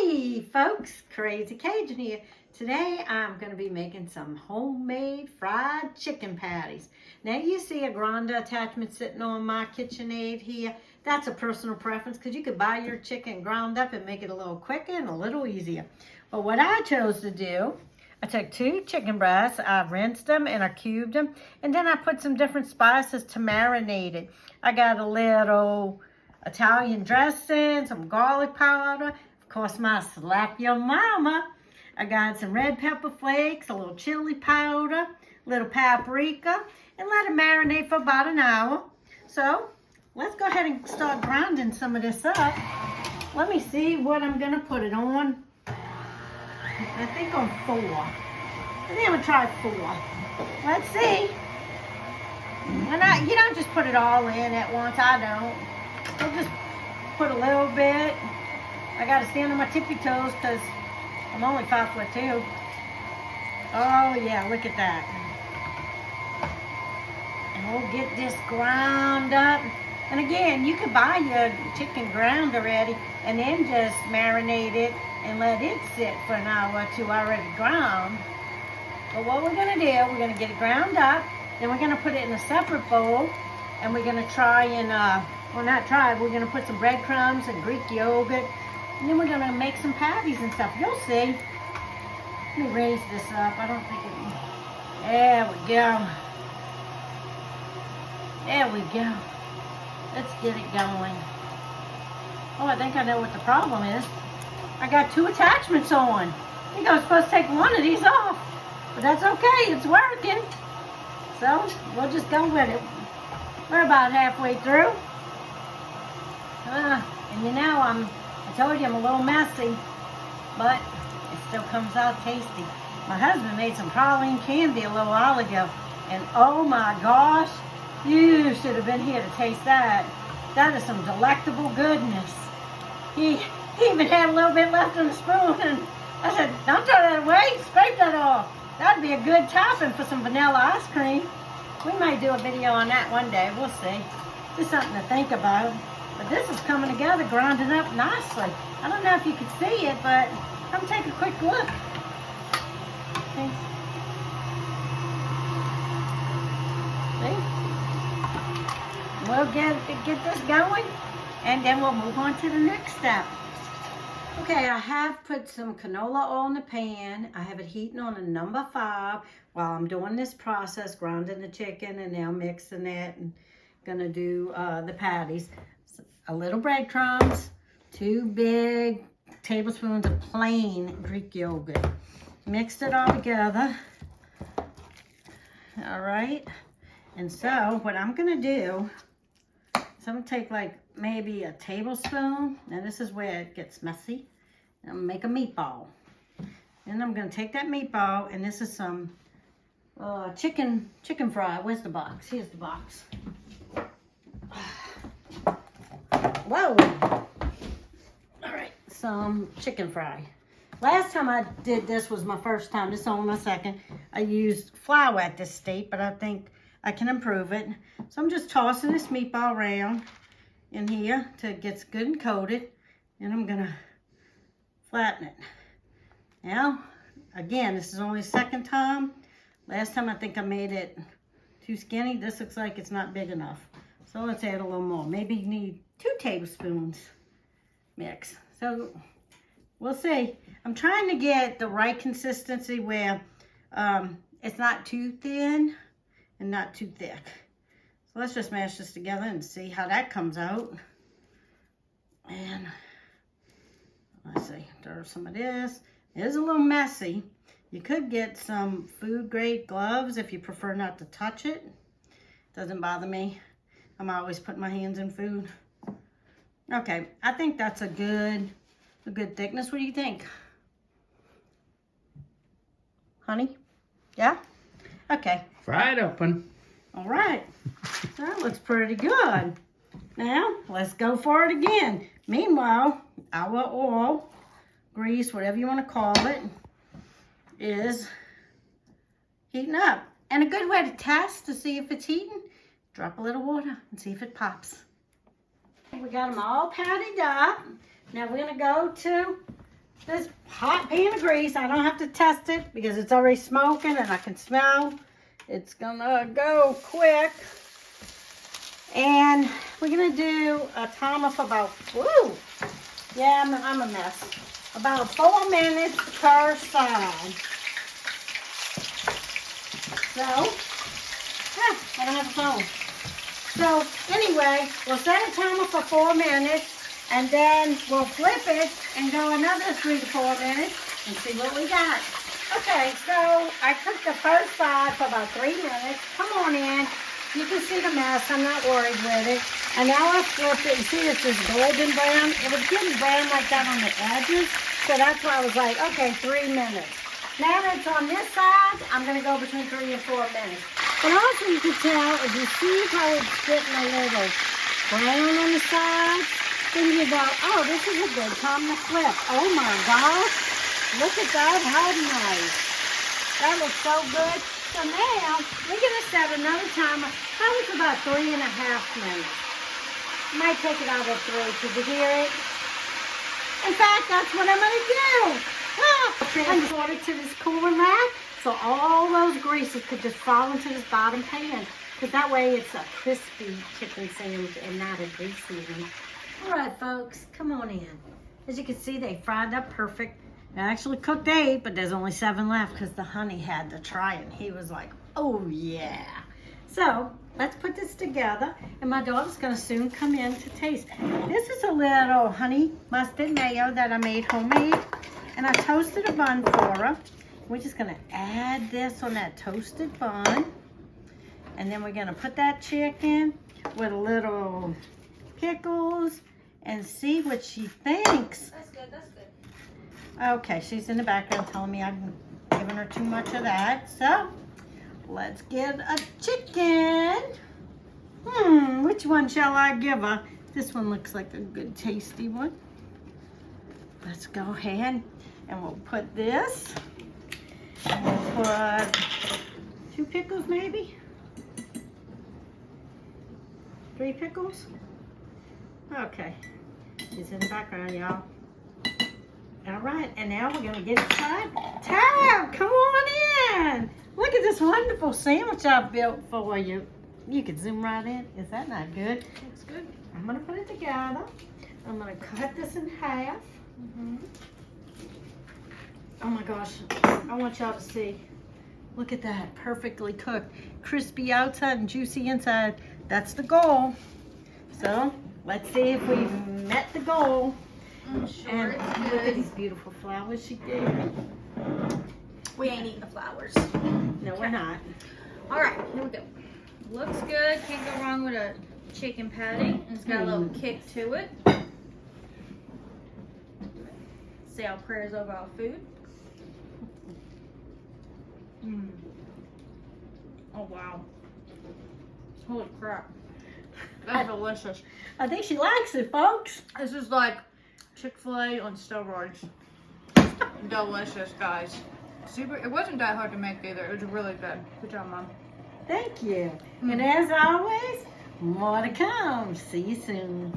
Hey folks, Crazy Cajun here. Today I'm going to be making some homemade fried chicken patties. Now you see a Granda attachment sitting on my KitchenAid here. That's a personal preference because you could buy your chicken ground up and make it a little quicker and a little easier. But what I chose to do, I took 2 chicken breasts, I rinsed them and I cubed them, and then I put some different spices to marinate it. I got a little Italian dressing, some garlic powder, of course my slap your mama. I got some red pepper flakes, a little chili powder, a little paprika, and let it marinate for about an hour. So let's go ahead and start grinding some of this up. Let me see what I'm gonna put it on. I think on 4. I think I'm gonna try 4. Let's see. You don't just put it all in at once. I don't. I'll just put a little bit. I gotta stand on my tippy toes because I'm only 5'2". Oh yeah, look at that. And we'll get this ground up. And again, you could buy your chicken ground already and then just marinate it and let it sit for an hour or 2 already ground. But what we're gonna do, we're gonna get it ground up, then we're gonna put it in a separate bowl, and we're gonna try and, well not try, we're gonna put some breadcrumbs and Greek yogurt, and then we're gonna make some patties and stuff. You'll see. Let me raise this up. I don't think it, there we go. There we go. Let's get it going. Oh, I think I know what the problem is. I got 2 attachments on. I think I was supposed to take one of these off. But that's okay, it's working. So, we'll just go with it. We're about halfway through. And you know, I told you I'm a little messy, but it still comes out tasty. My husband made some praline candy a little while ago, and oh my gosh, you should have been here to taste that. That is some delectable goodness. He even had a little bit left in the spoon, and I said, don't throw that away, scrape that off. That'd be a good topping for some vanilla ice cream. We might do a video on that one day, we'll see. Just something to think about. But this is coming together, grinding up nicely. I don't know if you can see it, but come take a quick look. Okay. See? We'll get this going, and then we'll move on to the next step. Okay, I have put some canola oil in the pan. I have it heating on a number 5 while I'm doing this process, grinding the chicken and now mixing it and gonna do the patties. A little breadcrumbs, 2 big tablespoons of plain Greek yogurt. Mixed it all together. All right, and so what I'm gonna do, so I'm gonna take like maybe a tablespoon. Now this is where it gets messy. I'm gonna make a meatball. Then I'm gonna take that meatball, and this is some chicken fry. Where's the box? Here's the box. Whoa! All right, some chicken fry. Last time I did this was my first time. This is only my second. I used flour at this state, but I think I can improve it. So I'm just tossing this meatball around in here till it gets good and coated, and I'm gonna flatten it. Now, again, this is only the second time. Last time I think I made it too skinny. This looks like it's not big enough. So let's add a little more. Maybe you need 2 tablespoons mix. So we'll see. I'm trying to get the right consistency where it's not too thin and not too thick. So let's just mash this together and see how that comes out. And let's see, throw some of this. It is a little messy. You could get some food grade gloves if you prefer not to touch it. Doesn't bother me. I'm always putting my hands in food. Okay, I think that's a good thickness. What do you think? Honey? Yeah? Okay. Fry it open. All right. That looks pretty good. Now, let's go for it again. Meanwhile, our oil, grease, whatever you want to call it, is heating up. And a good way to test to see if it's heating, drop a little water and see if it pops. We got them all patted up. Now we're going to go to this hot pan of grease. I don't have to test it because it's already smoking and I can smell. It's gonna go quick. And we're gonna do a timer for about, woo, yeah, I'm a mess. About 4 minutes per side. So, I don't have a phone. So anyway, we'll set a timer for 4 minutes and then we'll flip it and go another 3 to 4 minutes and see what we got. Okay, so I cooked the first side for about 3 minutes. Come on in. You can see the mess. I'm not worried with it. And now I flipped it and see it's this golden brown. It was getting brown like that on the edges. So that's why I was like, okay, 3 minutes. Now that it's on this side, I'm going to go between 3 and 4 minutes. But also you can tell, if you see how it's getting a little brown on the sides, then you go, oh, this is a good time to flip. Oh my gosh, look at that, how nice. That looks so good. So now, we're going to set another timer, probably for about 3.5 minutes. Might take it out at 3, did you hear it? In fact, that's what I'm going to do. Transport it to this cooling rack so all those greases could just fall into this bottom pan. Because that way it's a crispy chicken sandwich and not a greasy one. Alright folks, come on in. As you can see, they fried up perfect. I actually cooked 8, but there's only 7 left because the honey had to try it. And he was like, oh yeah. So, let's put this together. And my daughter's going to soon come in to taste. This is a little honey mustard mayo that I made homemade. And I toasted a bun for her. We're just going to add this on that toasted bun. And then we're going to put that chicken with a little pickles and see what she thinks. That's good, that's good. Okay, she's in the background telling me I'm giving her too much of that. So, let's get a chicken. Which one shall I give her? This one looks like a good tasty one. Let's go ahead and we'll put this. We'll put 2 pickles maybe. 3 pickles. Okay, she's in the background, y'all. All right, and now we're gonna get it fried. Tab, come on in. Look at this wonderful sandwich I built for you. You can zoom right in. Is that not good? Looks good. I'm gonna put it together. I'm gonna cut this in half. Oh my gosh, I want y'all to see. Look at that, perfectly cooked. Crispy outside and juicy inside. That's the goal. So, let's see if we've met the goal. I'm sure And it's look at good. these beautiful flowers she gave me. We ain't eating the flowers. No, we're not. All right, here we go. Looks good. Can't go wrong with a chicken patty. It's got a little kick to it. Say our prayers over our food. Oh wow. Holy crap. That's delicious. I think she likes it, folks. This is like Chick-fil-A on steroids. Delicious, guys. Super. It wasn't that hard to make either. It was really good. Good job, Mom. Thank you. And as always, more to come. See you soon.